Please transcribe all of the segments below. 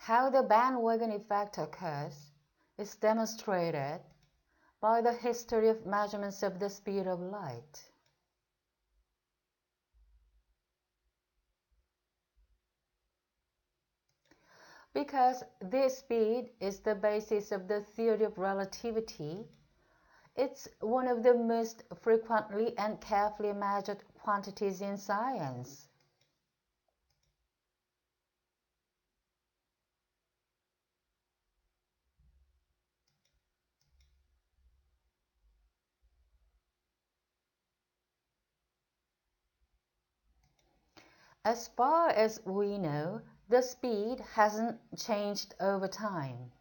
How the bandwagon effect occurs is demonstrated by the history of measurements of the speed of light. Because this speed is the basis of the theory of relativity, it's one of the most frequently and carefully measured quantities in science. As far as we know, the speed hasn't changed over time.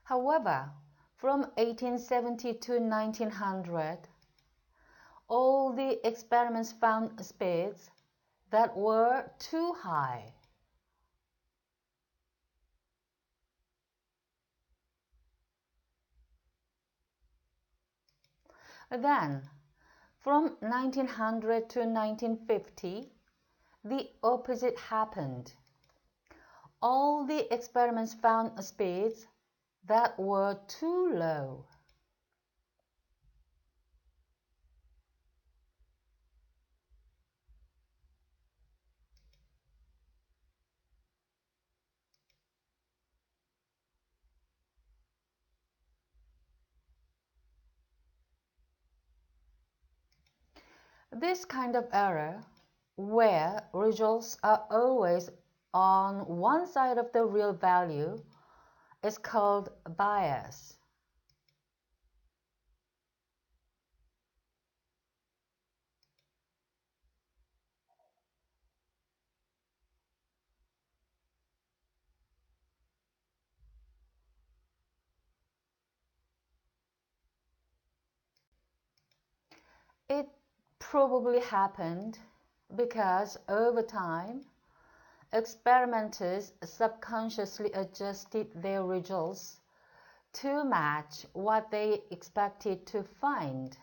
However, from 1870 to 1900, all the experiments found speeds that were too high. Then, from 1900 to 1950, the opposite happened. All the experiments found speeds that were too low. This kind of error, where results are always on one side of the real value, is called bias. It probably happened because over time, experimenters subconsciously adjusted their results to match what they expected to find.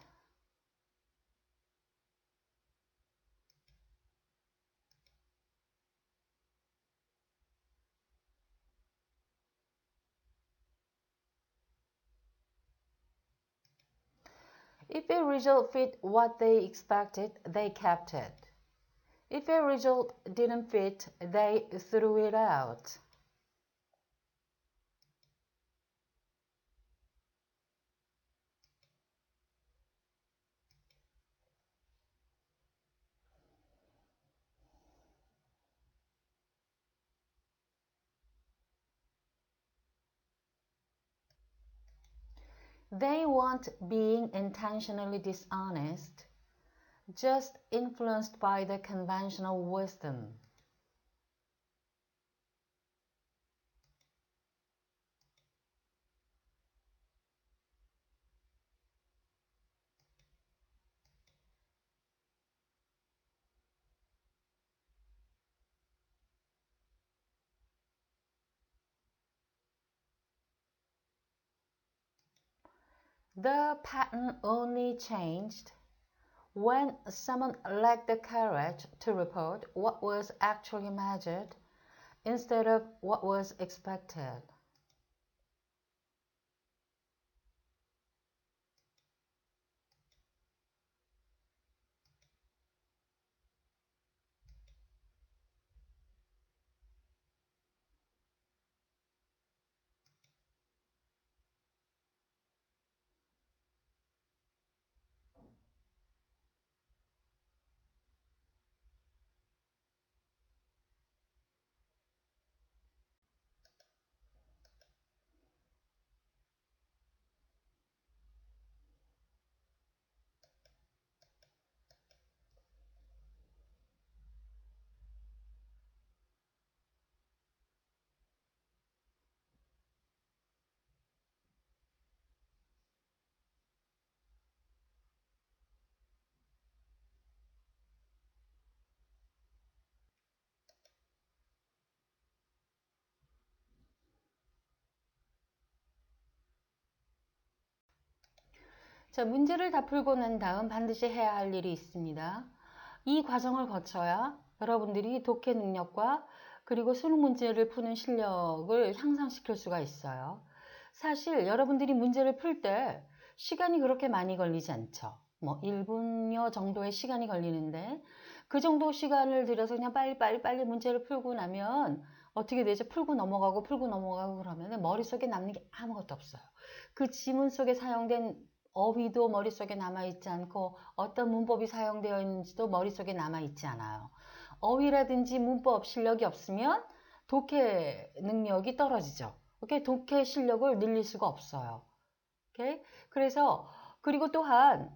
If a result fit what they expected, they kept it. If a result didn't fit, they threw it out. They weren't being intentionally dishonest, just influenced by the conventional wisdom. The pattern only changed when someone lacked the courage to report what was actually measured instead of what was expected. 자, 문제를 다 풀고 난 다음 반드시 해야 할 일이 있습니다. 이 과정을 거쳐야 여러분들이 독해 능력과 그리고 수능 문제를 푸는 실력을 향상시킬 수가 있어요. 사실 여러분들이 문제를 풀 때 시간이 그렇게 많이 걸리지 않죠. 뭐 1분여 정도의 시간이 걸리는데 그 정도 시간을 들여서 그냥 빨리 문제를 풀고 나면 어떻게 되죠? 풀고 넘어가고 그러면 머릿속에 남는 게 아무것도 없어요. 그 지문 속에 사용된 어휘도 머릿속에 남아있지 않고 어떤 문법이 사용되어 있는지도 머릿속에 남아있지 않아요. 어휘라든지 문법 실력이 없으면 독해 능력이 떨어지죠. 오케이? 독해 실력을 늘릴 수가 없어요. 오케이? 그래서 그리고 또한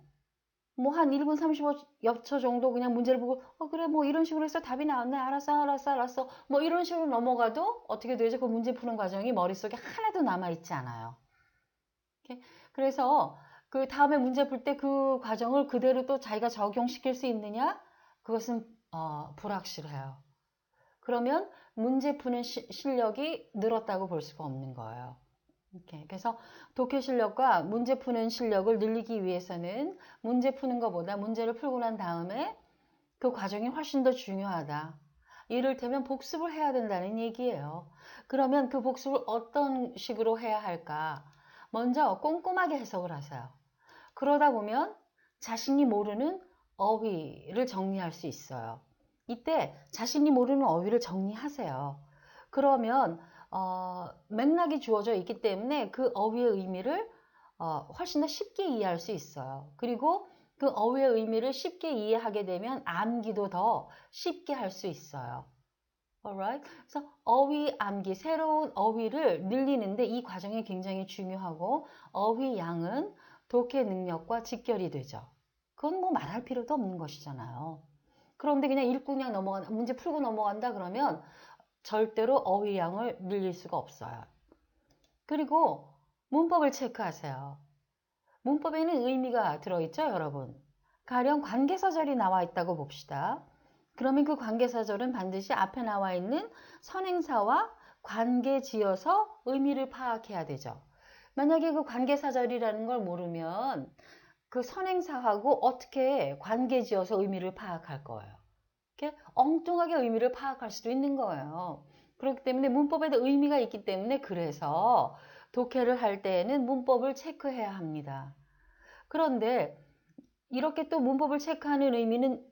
뭐 한 1분 30초 정도 그냥 문제를 보고 그래 뭐 이런 식으로 해서 답이 나왔네 알았어 뭐 이런 식으로 넘어가도 어떻게 되죠? 그 문제 푸는 과정이 머릿속에 하나도 남아있지 않아요. 오케이? 그래서 그 다음에 문제 풀 때 그 과정을 그대로 또 자기가 적용시킬 수 있느냐? 그것은 불확실해요. 그러면 문제 푸는 실력이 늘었다고 볼 수가 없는 거예요. 이렇게. 그래서 독해 실력과 문제 푸는 실력을 늘리기 위해서는 문제 푸는 것보다 문제를 풀고 난 다음에 그 과정이 훨씬 더 중요하다. 이를테면 복습을 해야 된다는 얘기예요. 그러면 그 복습을 어떤 식으로 해야 할까? 먼저 꼼꼼하게 해석을 하세요. 그러다 보면 자신이 모르는 어휘를 정리할 수 있어요. 이때 자신이 모르는 어휘를 정리하세요. 그러면 맥락이 주어져 있기 때문에 그 어휘의 의미를 훨씬 더 쉽게 이해할 수 있어요. 그리고 그 어휘의 의미를 쉽게 이해하게 되면 암기도 더 쉽게 할 수 있어요. Alright? 그래서 어휘 암기, 새로운 어휘를 늘리는데 이 과정이 굉장히 중요하고 어휘 양은 독해 능력과 직결이 되죠. 그건 뭐 말할 필요도 없는 것이잖아요. 그런데 그냥 읽고 그냥 넘어간다, 문제 풀고 넘어간다 그러면 절대로 어휘 양을 늘릴 수가 없어요. 그리고 문법을 체크하세요. 문법에는 의미가 들어있죠, 여러분? 가령 관계사절이 나와 있다고 봅시다. 그러면 그 관계사절은 반드시 앞에 나와 있는 선행사와 관계 지어서 의미를 파악해야 되죠. 만약에 그 관계사절이라는 걸 모르면 그 선행사하고 어떻게 관계 지어서 의미를 파악할 거예요. 이렇게 엉뚱하게 의미를 파악할 수도 있는 거예요. 그렇기 때문에 문법에도 의미가 있기 때문에 그래서 독해를 할 때에는 문법을 체크해야 합니다. 그런데 이렇게 또 문법을 체크하는 의미는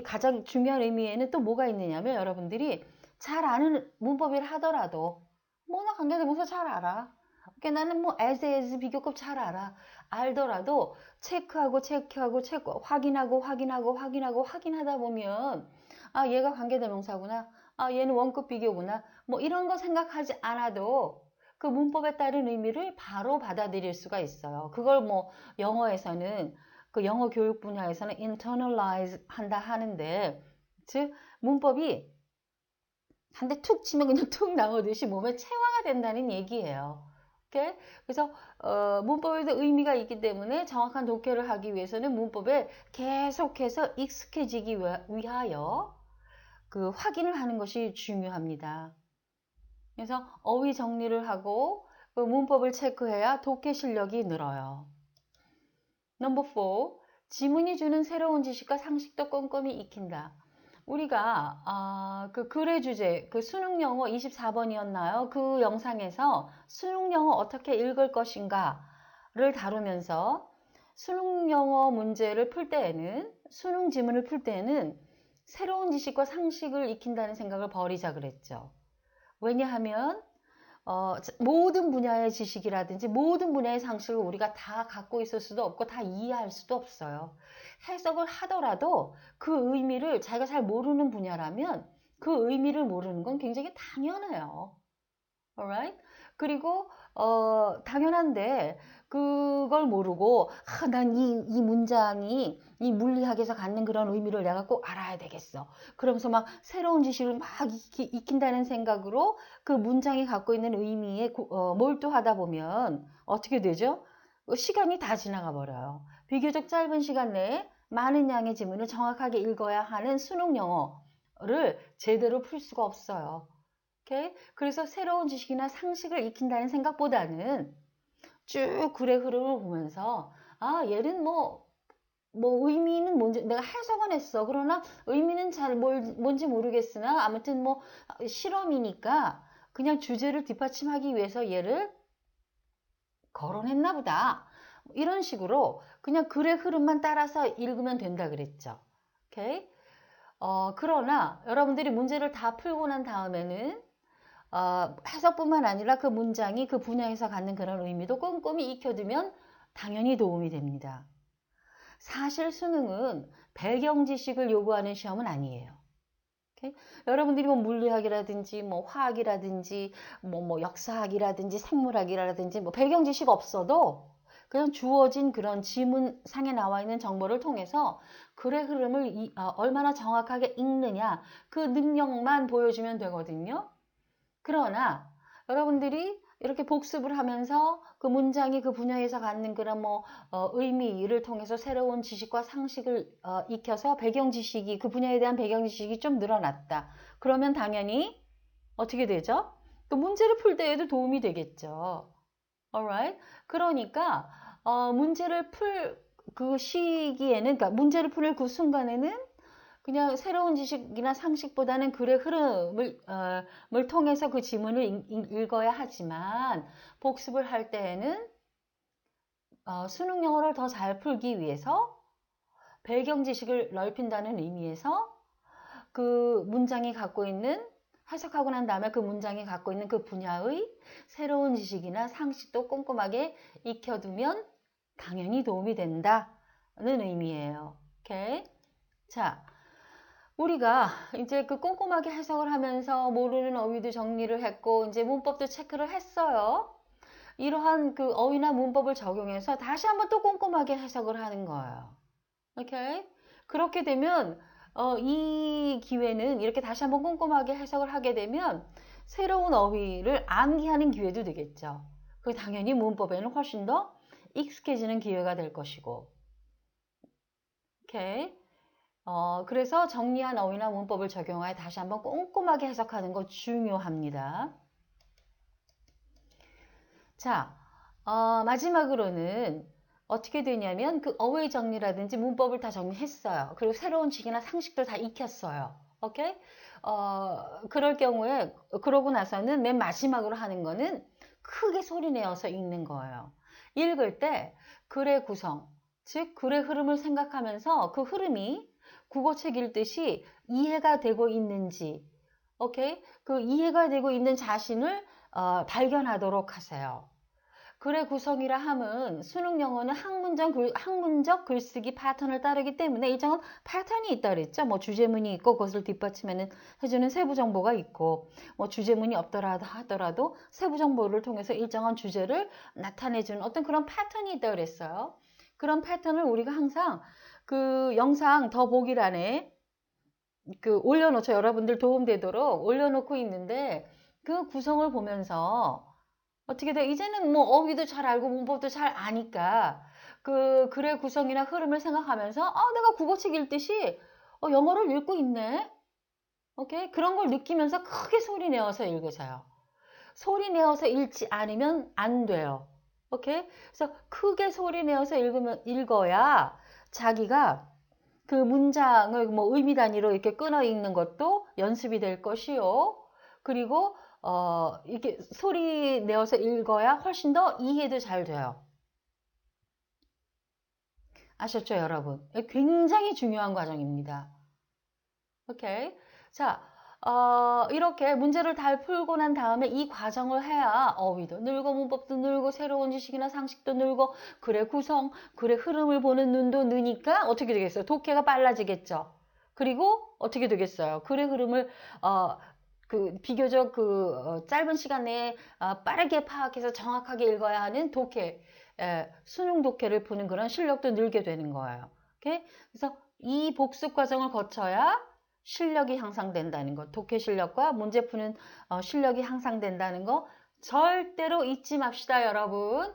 가장 중요한 의미에는 또 뭐가 있느냐면 여러분들이 잘 아는 문법이라 하더라도 뭐나 관계대명사 잘 알아. 나는 뭐 as 비교급 잘 알아. 알더라도 체크하고 확인하다 보면 얘가 관계대명사구나. 얘는 원급 비교구나. 뭐 이런 거 생각하지 않아도 그 문법에 따른 의미를 바로 받아들일 수가 있어요. 그걸 뭐 영어에서는 그 영어 교육 분야에서는 internalize 한다 하는데 즉 문법이 한 대 툭 치면 그냥 툭 나오듯이 몸에 체화가 된다는 얘기예요. 오케이? 그래서 문법에도 의미가 있기 때문에 정확한 독해를 하기 위해서는 문법에 계속해서 익숙해지기 위하여 그 확인을 하는 것이 중요합니다. 그래서 어휘 정리를 하고 그 문법을 체크해야 독해 실력이 늘어요. 넘버 4. 지문이 주는 새로운 지식과 상식도 꼼꼼히 익힌다. 우리가 그 글의 주제, 그 수능 영어 24번이었나요? 그 영상에서 수능 영어 어떻게 읽을 것인가를 다루면서 수능 영어 문제를 풀 때에는 수능 지문을 풀 때에는 새로운 지식과 상식을 익힌다는 생각을 버리자 그랬죠. 왜냐하면 모든 분야의 지식이라든지 모든 분야의 상식을 우리가 다 갖고 있을 수도 없고 다 이해할 수도 없어요. 해석을 하더라도 그 의미를 자기가 잘 모르는 분야라면 그 의미를 모르는 건 굉장히 당연해요. alright? 그리고 당연한데 그걸 모르고 난 이 문장이 이 물리학에서 갖는 그런 의미를 내가 꼭 알아야 되겠어. 그러면서 막 새로운 지식을 막 익힌다는 생각으로 그 문장이 갖고 있는 의미에 몰두하다 보면 어떻게 되죠? 시간이 다 지나가 버려요. 비교적 짧은 시간 내에 많은 양의 지문을 정확하게 읽어야 하는 수능 영어를 제대로 풀 수가 없어요. 오케이? 그래서 새로운 지식이나 상식을 익힌다는 생각보다는 쭉 글의 흐름을 보면서 아 얘는 뭐 의미는 뭔지 내가 해석은 했어. 그러나 의미는 잘 뭔지 모르겠으나 아무튼 뭐 실험이니까 그냥 주제를 뒷받침하기 위해서 얘를 거론했나 보다. 이런 식으로 그냥 글의 흐름만 따라서 읽으면 된다 그랬죠. 오케이? 그러나 여러분들이 문제를 다 풀고 난 다음에는 해석뿐만 아니라 그 문장이 그 분야에서 갖는 그런 의미도 꼼꼼히 익혀두면 당연히 도움이 됩니다. 사실 수능은 배경 지식을 요구하는 시험은 아니에요. 오케이? 여러분들이 뭐 물리학이라든지 뭐 화학이라든지 뭐 역사학이라든지 생물학이라든지 뭐 배경 지식 없어도 그냥 주어진 그런 지문상에 나와 있는 정보를 통해서 글의 흐름을 얼마나 정확하게 읽느냐 그 능력만 보여주면 되거든요. 그러나 여러분들이 이렇게 복습을 하면서 그 문장이 그 분야에서 갖는 그런 의미를 통해서 새로운 지식과 상식을 익혀서 배경 지식이 그 분야에 대한 배경 지식이 좀 늘어났다. 그러면 당연히 어떻게 되죠? 또 문제를 풀 때에도 도움이 되겠죠. alright? 그러니까 문제를 풀 그 시기에는 그러니까 문제를 풀 그 순간에는 그냥 새로운 지식이나 상식보다는 글의 흐름을 통해서 그 지문을 읽어야 하지만 복습을 할 때에는 수능 영어를 더 잘 풀기 위해서 배경 지식을 넓힌다는 의미에서 그 문장이 갖고 있는 해석하고 난 다음에 그 문장이 갖고 있는 그 분야의 새로운 지식이나 상식도 꼼꼼하게 익혀두면 당연히 도움이 된다는 의미예요. 오케이? 자, 우리가 이제 그 꼼꼼하게 해석을 하면서 모르는 어휘도 정리를 했고 이제 문법도 체크를 했어요. 이러한 그 어휘나 문법을 적용해서 다시 한번 또 꼼꼼하게 해석을 하는 거예요. 오케이? 그렇게 되면 이 기회는 이렇게 다시 한번 꼼꼼하게 해석을 하게 되면 새로운 어휘를 암기하는 기회도 되겠죠. 그 당연히 문법에는 훨씬 더 익숙해지는 기회가 될 것이고. 오케이? 그래서 정리한 어휘나 문법을 적용하여 다시 한번 꼼꼼하게 해석하는 거 중요합니다. 자, 마지막으로는 어떻게 되냐면 그 어휘 정리라든지 문법을 다 정리했어요. 그리고 새로운 지식이나 상식도 다 익혔어요. 오케이? 그럴 경우에 그러고 나서는 맨 마지막으로 하는 거는 크게 소리 내어서 읽는 거예요. 읽을 때 글의 구성, 즉 글의 흐름을 생각하면서 그 흐름이 국어책 읽듯이 이해가 되고 있는지, 오케이? 그 이해가 되고 있는 자신을 발견하도록 하세요. 글의 구성이라 함은 수능 영어는 학문적 글쓰기 패턴을 따르기 때문에 일정한 패턴이 있다 그랬죠. 뭐 주제문이 있고 그것을 뒷받침해주는 세부 정보가 있고 뭐 주제문이 없더라도 하더라도 세부 정보를 통해서 일정한 주제를 나타내주는 어떤 그런 패턴이 있다 그랬어요. 그런 패턴을 우리가 항상 그 영상 더보기란에 그 올려놓죠. 여러분들 도움되도록 올려놓고 있는데 그 구성을 보면서 어떻게 돼? 이제는 뭐 어휘도 잘 알고 문법도 잘 아니까 그 글의 구성이나 흐름을 생각하면서 내가 국어책 읽듯이 영어를 읽고 있네. 오케이? 그런 걸 느끼면서 크게 소리 내어서 읽으세요. 소리 내어서 읽지 않으면 안 돼요. 오케이? 그래서 크게 소리 내어서 읽어야 자기가 그 문장을 뭐 의미 단위로 이렇게 끊어 읽는 것도 연습이 될 것이요. 그리고 이렇게 소리 내어서 읽어야 훨씬 더 이해도 잘 돼요. 아셨죠, 여러분? 굉장히 중요한 과정입니다. 오케이. 자, 이렇게 문제를 잘 풀고 난 다음에 이 과정을 해야 어휘도 늘고 문법도 늘고 새로운 지식이나 상식도 늘고 글의 구성, 글의 흐름을 보는 눈도 느니까 어떻게 되겠어요? 독해가 빨라지겠죠. 그리고 어떻게 되겠어요? 글의 흐름을 비교적 짧은 시간 내에 빠르게 파악해서 정확하게 읽어야 하는 독해, 수능 독해를 푸는 그런 실력도 늘게 되는 거예요. 오케이? 그래서 이 복습 과정을 거쳐야 실력이 향상된다는 것, 독해 실력과 문제 푸는 실력이 향상된다는 거 절대로 잊지 맙시다, 여러분.